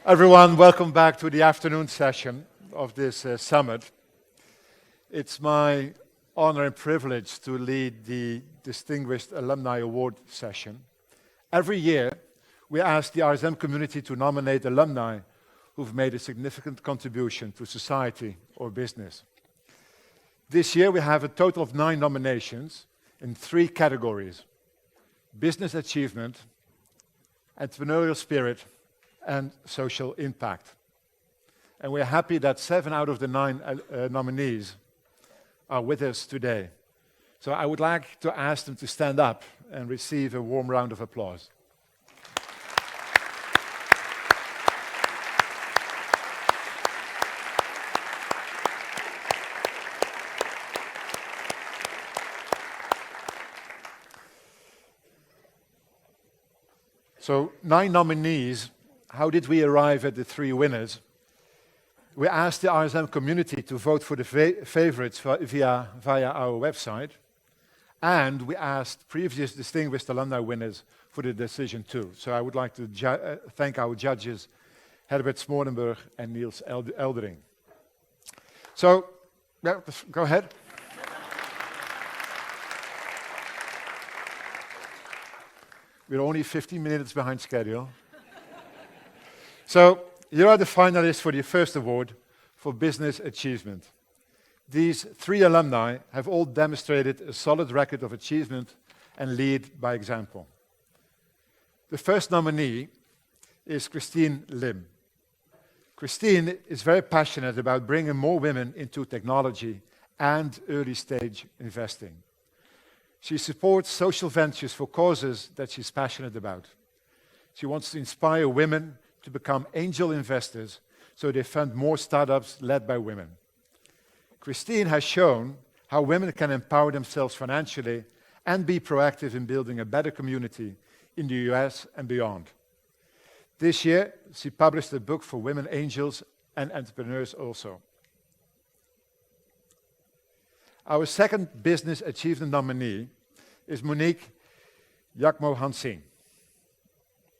Everyone, welcome back to the afternoon session of this summit. It's my honor and privilege to lead the Distinguished Alumni Award session. Every year, we ask the RSM community to nominate alumni who've made a significant contribution to society or business. This year, we have a total of 9 nominations in 3 categories: business achievement, entrepreneurial spirit, and social impact. And we're happy that 7 out of the 9 nominees are with us today. So I would like to ask them to stand up and receive a warm round of applause. So 9 nominees. How did we arrive at the 3 winners? We asked the RSM community to vote for the favorites via our website, and we asked previous distinguished alumni winners for the decision too. So I would like to thank our judges, Herbert Smorenburg and Niels Eldering. So, yeah, go ahead. We're only 15 minutes behind schedule. So, here are the finalists for the first award for business achievement. These 3 alumni have all demonstrated a solid record of achievement and lead by example. The first nominee is Christine Lim. Christine is very passionate about bringing more women into technology and early stage investing. She supports social ventures for causes that she's passionate about. She wants to inspire women to become angel investors so they fund more startups led by women. Christine has shown how women can empower themselves financially and be proactive in building a better community in the US and beyond. This year, she published a book for women angels and entrepreneurs also. Our second business achievement nominee is Monique Yakmo-Hansing.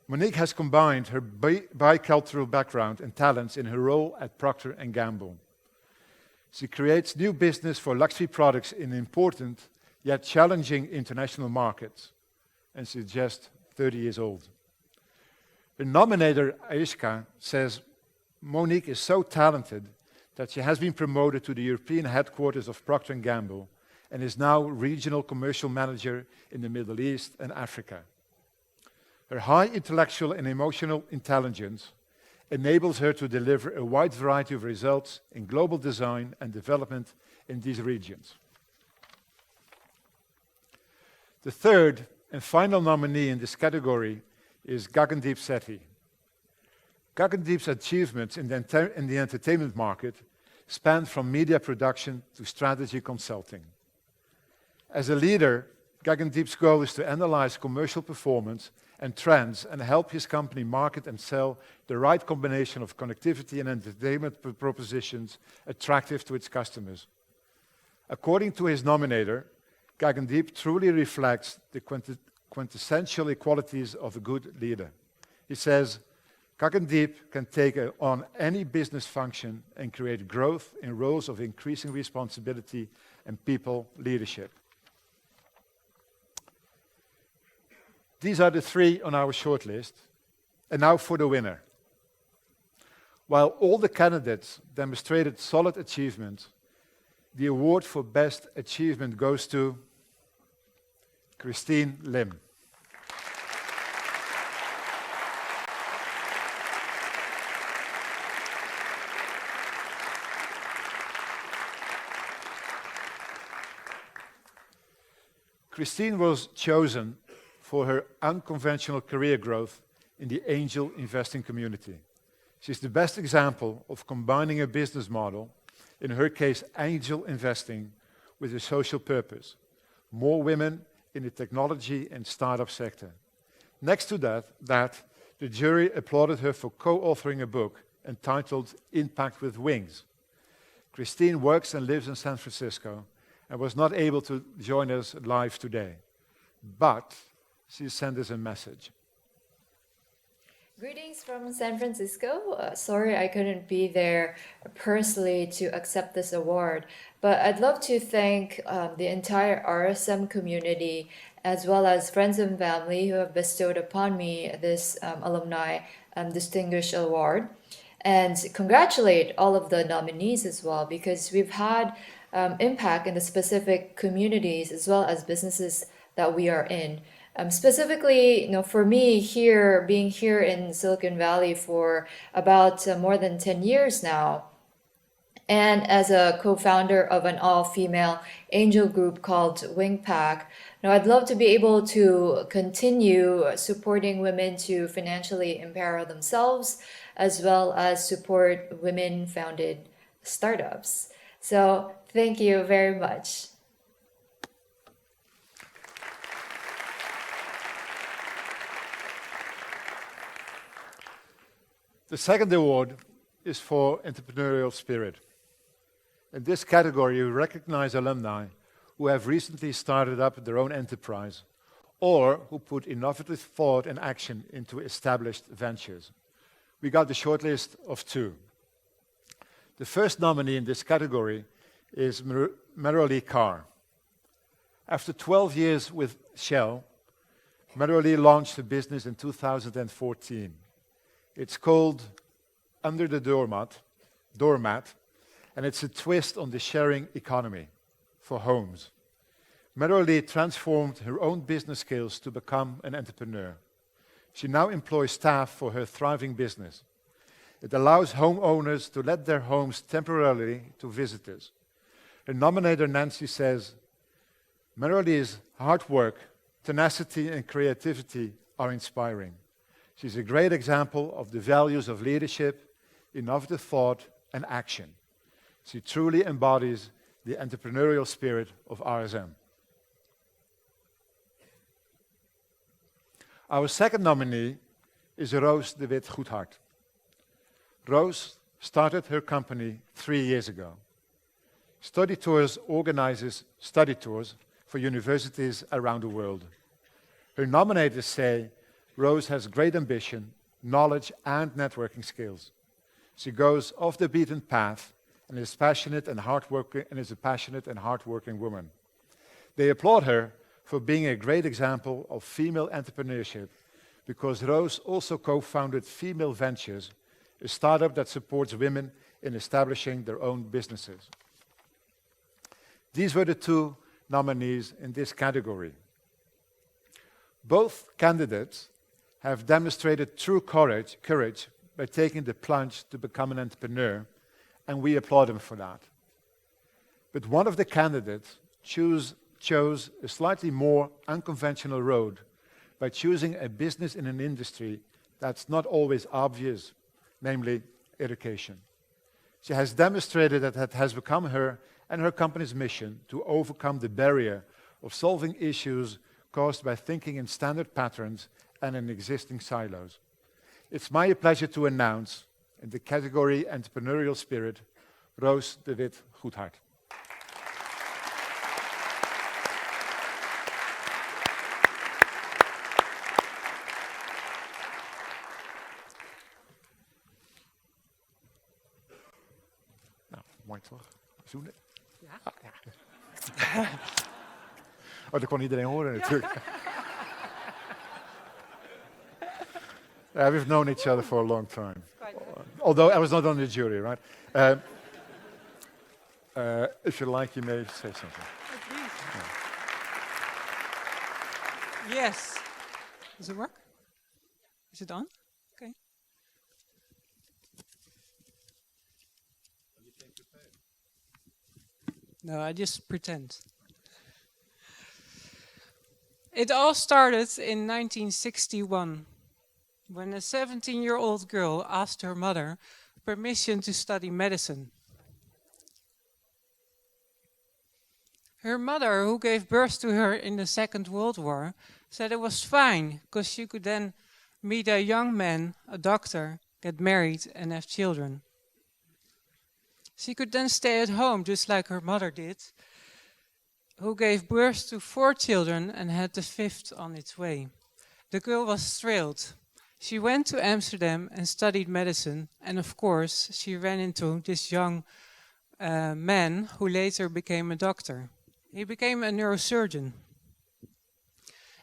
Monique has combined her bicultural background and talents in her role at Procter & Gamble. She creates new business for luxury products in important yet challenging international markets, and she's just 30 years old. The nominator, Aishka, says Monique is so talented that she has been promoted to the European headquarters of Procter & Gamble and is now regional commercial manager in the Middle East and Africa. Her high intellectual and emotional intelligence enables her to deliver a wide variety of results in global design and development in these regions. The third and final nominee in this category is Gagandeep Sethi. Gagandeep's achievements in the entertainment market span from media production to strategy consulting. As a leader, Gagandeep's goal is to analyze commercial performance and trends and help his company market and sell the right combination of connectivity and entertainment propositions attractive to its customers. According to his nominator, Gagandeep truly reflects the quintessential qualities of a good leader. He says, Gagandeep can take on any business function and create growth in roles of increasing responsibility and people leadership. These are the 3 on our shortlist. And now for the winner. While all the candidates demonstrated solid achievement, the award for best achievement goes to Christine Lim. Christine was chosen for her unconventional career growth in the angel investing community. She's the best example of combining a business model, in her case angel investing, with a social purpose. More women in the technology and startup sector. Next to that, the jury applauded her for co-authoring a book entitled Impact with Wings. Christine works and lives in San Francisco and was not able to join us live today, but she sent us a message. Greetings from San Francisco. Sorry I couldn't be there personally to accept this award, but I'd love to thank the entire RSM community as well as friends and family who have bestowed upon me this Alumni Distinguished Award. And congratulate all of the nominees as well, because we've had impact in the specific communities as well as businesses that we are in. Specifically, for me here, being here in Silicon Valley for about more than 10 years now, and as a co-founder of an all-female angel group called Wingpack, I'd love to be able to continue supporting women to financially empower themselves, as well as support women-founded startups. So thank you very much. The second award is for entrepreneurial spirit. In this category, we recognize alumni who have recently started up their own enterprise or who put innovative thought and action into established ventures. We got the shortlist of 2. The first nominee in this category is Merrilee Carr. After 12 years with Shell, Merrilee launched a business in 2014. It's called Under the Doormat, and it's a twist on the sharing economy for homes. Merrilee transformed her own business skills to become an entrepreneur. She now employs staff for her thriving business. It allows homeowners to let their homes temporarily to visitors. Her nominator, Nancy, says, Merrilee's hard work, tenacity, and creativity are inspiring. She's a great example of the values of leadership, innovative thought, and action. She truly embodies the entrepreneurial spirit of RSM. Our second nominee is Roos de Wit-Goedhart. Roos started her company 3 years ago. Study Tours organizes study tours for universities around the world. Her nominators say Roos has great ambition, knowledge, and networking skills. She goes off the beaten path and is passionate and hardworking, and is a passionate and hardworking woman. They applaud her for being a great example of female entrepreneurship, because Roos also co-founded Female Ventures, a startup that supports women in establishing their own businesses. These were the 2 nominees in this category. Both candidates have demonstrated true courage by taking the plunge to become an entrepreneur, and we applaud them for that. But one of the candidates chose a slightly more unconventional road by choosing a business in an industry that's not always obvious, namely education. She has demonstrated that it has become her and her company's mission to overcome the barrier of solving issues caused by thinking in standard patterns and in existing silos. It's my pleasure to announce, in the category Entrepreneurial Spirit, Roos de Wit-Goedhart. Nou, mooi toch? Zoenen? Ja. Ah, ja. Oh, dat kon iedereen horen natuurlijk. We've known each other for a long time. Although I was not on the jury, right? If you like, you may say something. Yes. Does it work? Is it on? Okay. No, I just pretend. It all started in 1961. When a 17-year-old girl asked her mother permission to study medicine. Her mother, who gave birth to her in the Second World War, said it was fine, because she could then meet a young man, a doctor, get married and have children. She could then stay at home, just like her mother did, who gave birth to 4 children and had the 5th on its way. The girl was thrilled. She went to Amsterdam and studied medicine, and of course, she ran into this young man who later became a doctor. He became a neurosurgeon.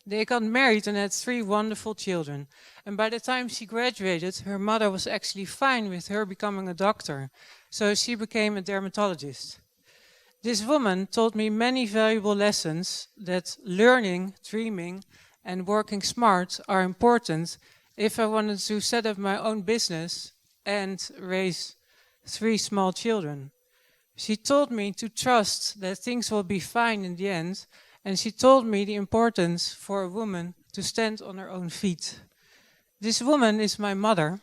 They got married and had 3 wonderful children. And by the time she graduated, her mother was actually fine with her becoming a doctor. So she became a dermatologist. This woman taught me many valuable lessons that learning, dreaming, and working smart are important if I wanted to set up my own business and raise 3 small children. She told me to trust that things will be fine in the end, and she told me the importance for a woman to stand on her own feet. This woman is my mother.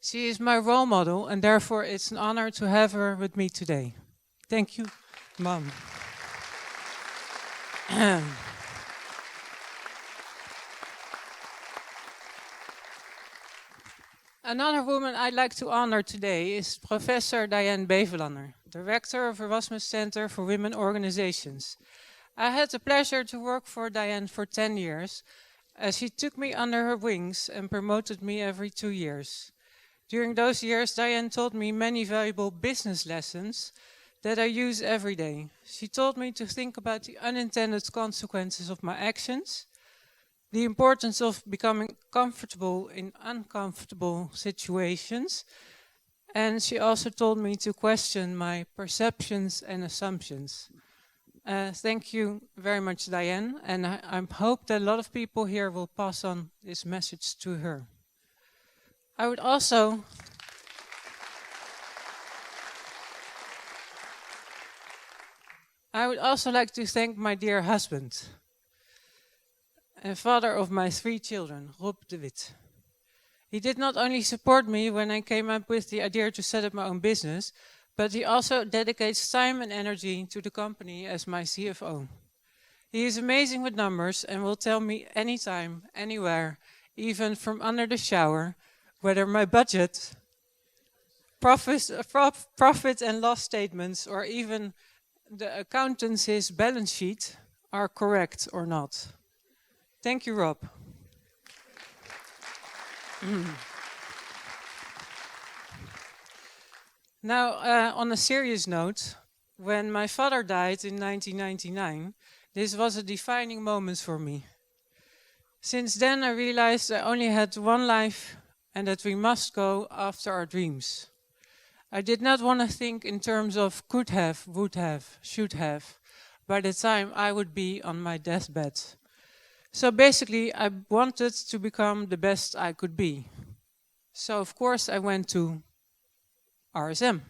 She is my role model, and therefore it's an honor to have her with me today. Thank you, Mom. Another woman I'd like to honor today is Professor Diane Baserunner, Director of Erasmus Center for Women Organizations. I had the pleasure to work for Diane for 10 years, as she took me under her wings and promoted me every 2 years. During those years, Diane taught me many valuable business lessons that I use every day. She taught me to think about the unintended consequences of my actions, the importance of becoming comfortable in uncomfortable situations, and she also told me to question my perceptions and assumptions. Thank you very much, Diane, and I hope that a lot of people here will pass on this message to her. I would also like to thank my dear husband and father of my 3 children, Rob de Wit. He did not only support me when I came up with the idea to set up my own business, but he also dedicates time and energy to the company as my CFO. He is amazing with numbers and will tell me anytime, anywhere, even from under the shower, whether my budget, profit and loss statements, or even the accountant's balance sheet are correct or not. Thank you, Rob. Now, on a serious note, when my father died in 1999, this was a defining moment for me. Since then, I realized I only had one life and that we must go after our dreams. I did not want to think in terms of could have, would have, should have, by the time I would be on my deathbed. So basically, I wanted to become the best I could be. So of course I went to RSM.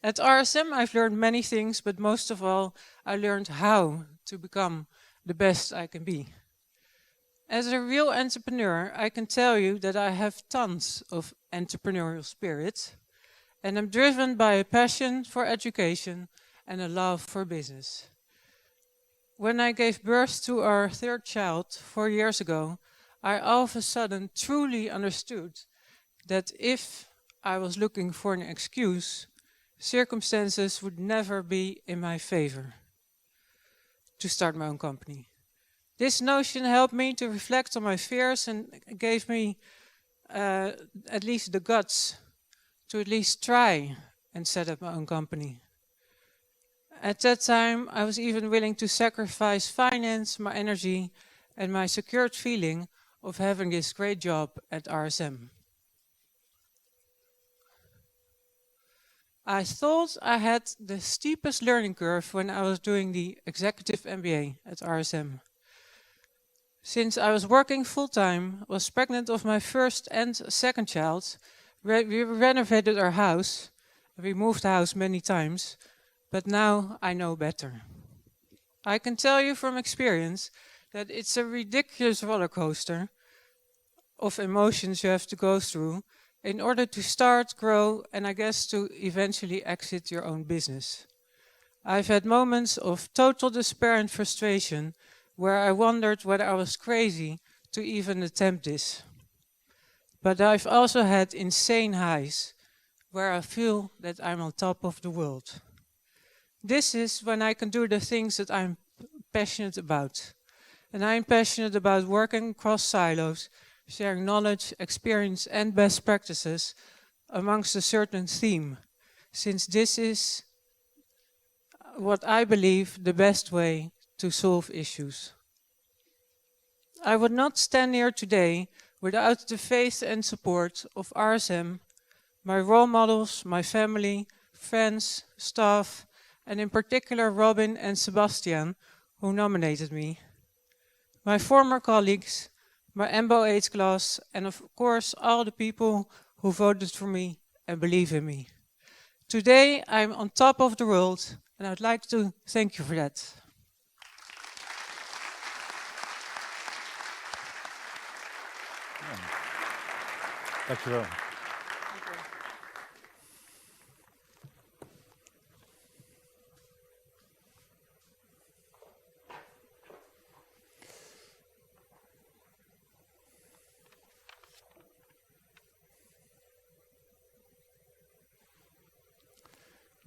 At RSM I've learned many things, but most of all I learned how to become the best I can be. As a real entrepreneur, I can tell you that I have tons of entrepreneurial spirit, and I'm driven by a passion for education and a love for business. When I gave birth to our 3rd child 4 years ago, I all of a sudden truly understood that if I was looking for an excuse, circumstances would never be in my favor to start my own company. This notion helped me to reflect on my fears and gave me at least the guts to at least try and set up my own company. At that time, I was even willing to sacrifice finance, my energy, and my secured feeling of having this great job at RSM. I thought I had the steepest learning curve when I was doing the executive MBA at RSM. Since I was working full-time, was pregnant of my 1st and 2nd child, we renovated our house, we moved the house many times, but now I know better. I can tell you from experience that it's a ridiculous roller coaster of emotions you have to go through in order to start, grow, and I guess to eventually exit your own business. I've had moments of total despair and frustration where I wondered whether I was crazy to even attempt this. But I've also had insane highs where I feel that I'm on top of the world. This is when I can do the things that I'm passionate about. and I am passionate about working across silos, sharing knowledge, experience and best practices amongst a certain theme, since this is what I believe the best way to solve issues. I would not stand here today without the faith and support of RSM, my role models, my family, friends, staff, and in particular Robin and Sebastian, who nominated me, my former colleagues, my MBO 8 class, and of course all the people who voted for me and believe in me. Today I'm on top of the world, and I'd like to thank you for that. Dank je wel.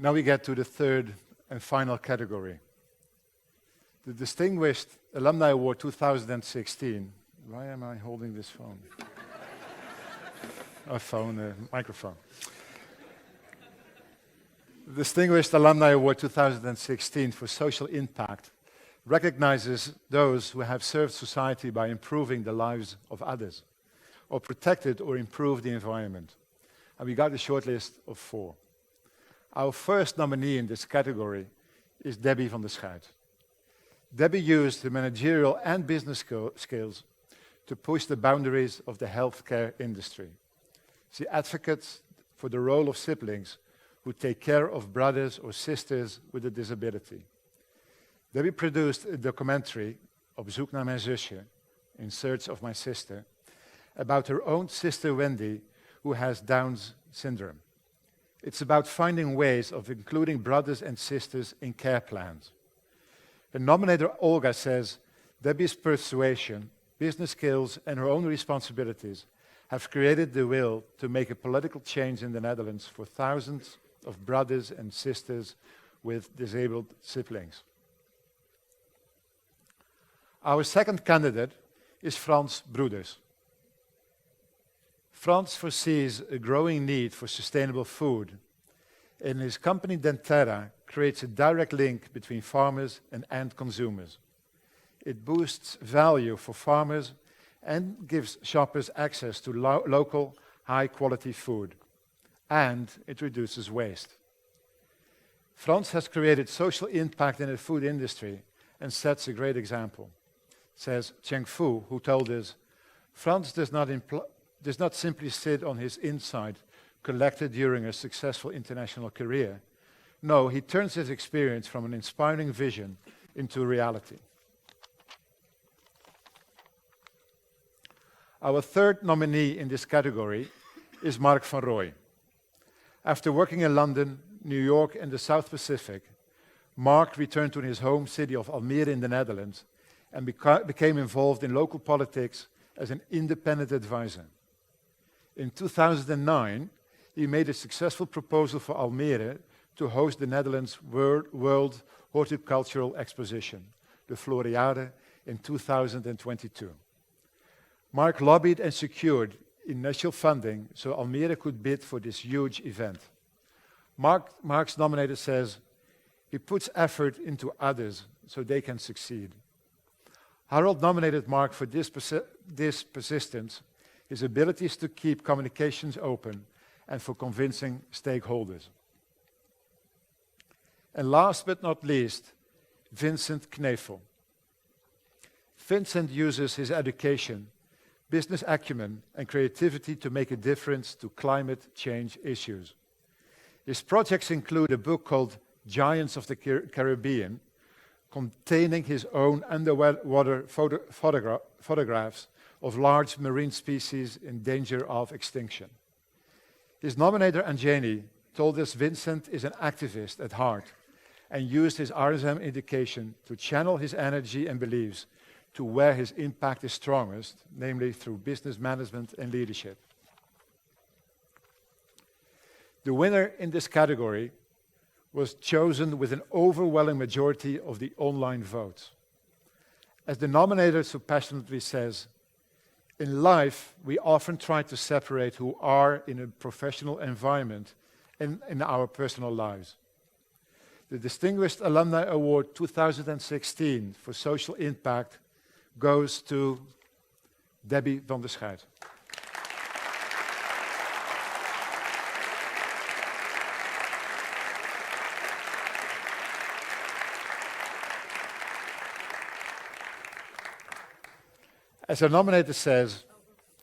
Now we get to the third and final category. The Distinguished Alumni Award 2016. Why am I holding this phone? Microphone. The Distinguished Alumni Award 2016 for Social Impact recognizes those who have served society by improving the lives of others, or protected or improved the environment. And we got a short list of 4. Our first nominee in this category is Debbie van der Schuit. Debbie used her managerial and business skills to push the boundaries of the healthcare industry. She advocates for the role of siblings who take care of brothers or sisters with a disability. Debbie produced a documentary, Op zoek naar mijn zusje, In Search of My Sister, about her own sister Wendy, who has Down's syndrome. It's about finding ways of including brothers and sisters in care plans. The nominator Olga says, Debbie's persuasion, business skills and her own responsibilities have created the will to make a political change in the Netherlands for thousands of brothers and sisters with disabled siblings. Our second candidate is Frans Broeders. Frans foresees a growing need for sustainable food, and his company Denterra creates a direct link between farmers and end consumers. It boosts value for farmers and gives shoppers access to local, high-quality food, and it reduces waste. Frans has created social impact in the food industry and sets a great example, says Cheng Fu, who told us, Frans does not simply sit on his insight collected during a successful international career. No, he turns his experience from an inspiring vision into reality. Our third nominee in this category is Mark van Rooij. After working in London, New York and the South Pacific, Mark returned to his home city of Almere in the Netherlands and became involved in local politics as an independent advisor. In 2009, he made a successful proposal for Almere to host the Netherlands World Horticultural Exposition, the Floriade, in 2022. Mark lobbied and secured initial funding so Almere could bid for this huge event. Mark's nominator says, he puts effort into others so they can succeed. Harold nominated Mark for this persistence, his abilities to keep communications open, and for convincing stakeholders. And last but not least, Vincent Conejo. Vincent uses his education, business acumen, and creativity to make a difference to climate change issues. His projects include a book called Giants of the Caribbean, containing his own underwater photographs of large marine species in danger of extinction. His nominator Anjani told us Vincent is an activist at heart and used his RSM education to channel his energy and beliefs to where his impact is strongest, namely through business management and leadership. The winner in this category was chosen with an overwhelming majority of the online votes. As the nominator so passionately says, in life, we often try to separate who are in a professional environment and in our personal lives. The Distinguished Alumni Award 2016 for Social Impact goes to Debbie van der Schuit. As our nominator says,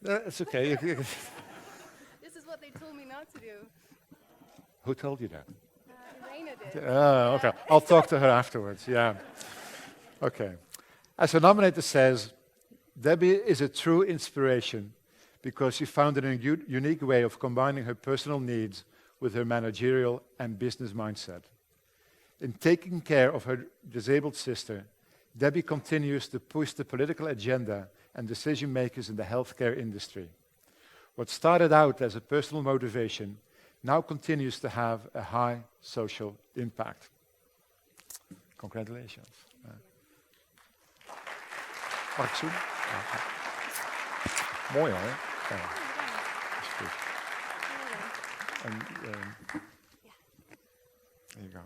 it's okay. This is what they told me not to do. Who told you that? Elena did. Okay. I'll talk to her afterwards. Yeah. Okay. As her nominator says, Debbie is a true inspiration because she found a unique way of combining her personal needs with her managerial and business mindset. In taking care of her disabled sister, Debbie continues to push the political agenda and decision makers in the healthcare industry. What started out as a personal motivation now continues to have a high social impact. Congratulations. Mag ik zoenen? Ja. Mooi hoor. Ja. Dat is goed. En, there you go.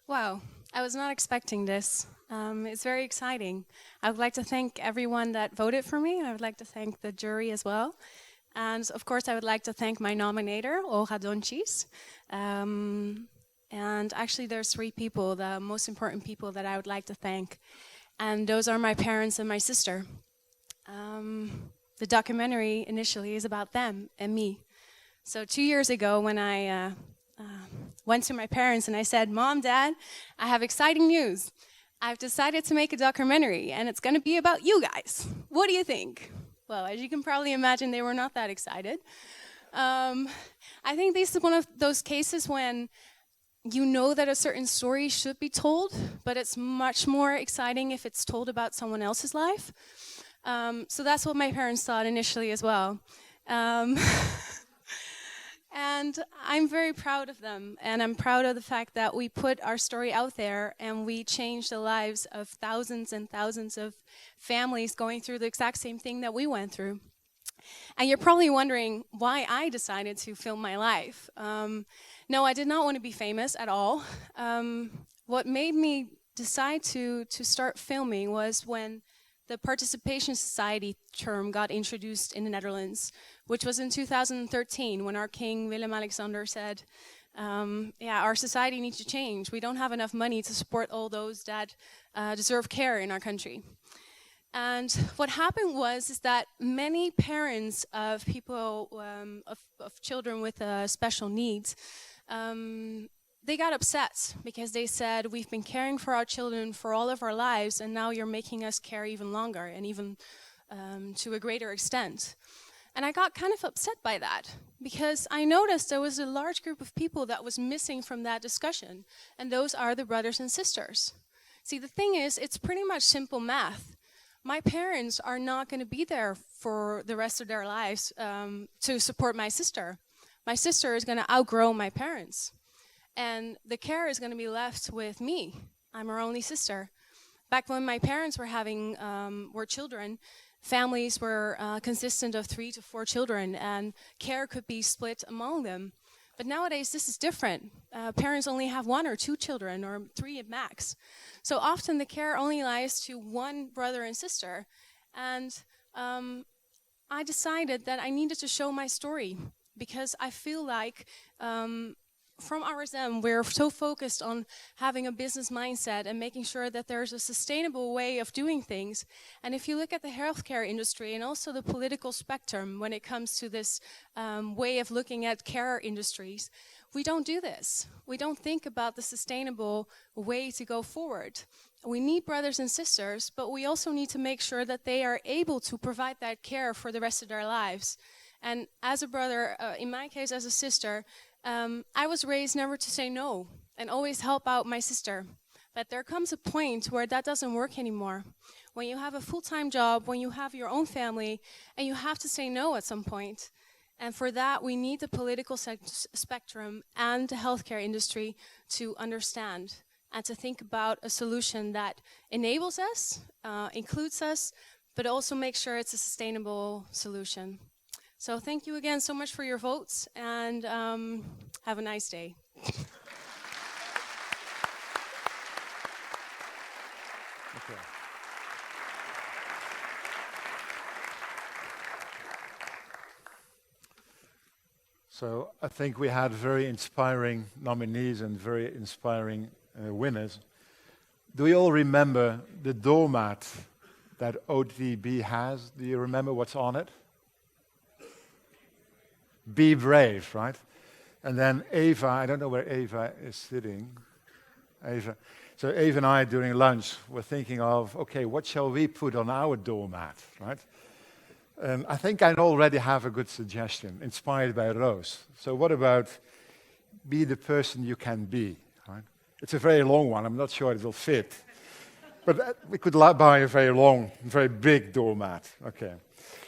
Wow, I was not expecting this. It's very exciting. I would like to thank everyone that voted for me. I would like to thank the jury as well. And of course, I would like to thank my nominator, Olga Doncic. And actually, there's 3 people, the most important people that I would like to thank. And those are my parents and my sister. The documentary initially is about them and me. So 2 years ago, when I went to my parents and I said, Mom, Dad, I have exciting news. I've decided to make a documentary and it's going to be about you guys. What do you think? Well, as you can probably imagine, they were not that excited. I think this is one of those cases when you know that a certain story should be told, but it's much more exciting if it's told about someone else's life. So that's what my parents thought initially as well. And I'm very proud of them, and I'm proud of the fact that we put our story out there and we changed the lives of thousands and thousands of families going through the exact same thing that we went through. And you're probably wondering why I decided to film my life. No, I did not want to be famous at all. What made me decide to start filming was when the Participation Society term got introduced in the Netherlands, which was in 2013 when our king Willem-Alexander said, our society needs to change. We don't have enough money to support all those that deserve care in our country. And what happened is that many parents of people, of children with special needs, they got upset because they said, we've been caring for our children for all of our lives and now you're making us care even longer and even to a greater extent. And I got kind of upset by that because I noticed there was a large group of people that was missing from that discussion, and those are the brothers and sisters. See, the thing is, it's pretty much simple math. My parents are not going to be there for the rest of their lives to support my sister. My sister is going to outgrow my parents. And the care is going to be left with me. I'm her only sister. Back when my parents were children, families were consistent of 3 to 4 children, and care could be split among them. But nowadays, this is different. Parents only have 1 or 2 children, or 3 at max. So often the care only lies to one brother and sister. And I decided that I needed to show my story because I feel like from RSM, we're so focused on having a business mindset and making sure that there's a sustainable way of doing things. And if you look at the healthcare industry and also the political spectrum when it comes to this way of looking at care industries, we don't do this. We don't think about the sustainable way to go forward. We need brothers and sisters, but we also need to make sure that they are able to provide that care for the rest of their lives. And as a brother, in my case as a sister, I was raised never to say no and always help out my sister. But there comes a point where that doesn't work anymore. When you have a full-time job, when you have your own family, and you have to say no at some point. And for that, we need the political spectrum and the healthcare industry to understand and to think about a solution that enables us, includes us, but also makes sure it's a sustainable solution. So thank you again so much for your votes, and have a nice day. Okay. So I think we had very inspiring nominees and very inspiring winners. Do you all remember the doormat that OTB has? Do you remember what's on it? Be brave, right? And then Eva, I don't know where Eva is sitting. Eva. So Eva and I, during lunch, were thinking of, okay, what shall we put on our doormat, right? I think I already have a good suggestion, inspired by Rose. So what about be the person you can be, right? It's a very long one. I'm not sure it will fit. But we could buy a very long, very big doormat. Okay.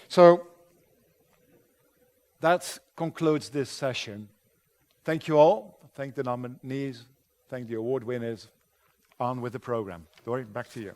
So that concludes this session. Thank you all. Thank the nominees. Thank the award winners. On with the program. Dori, back to you.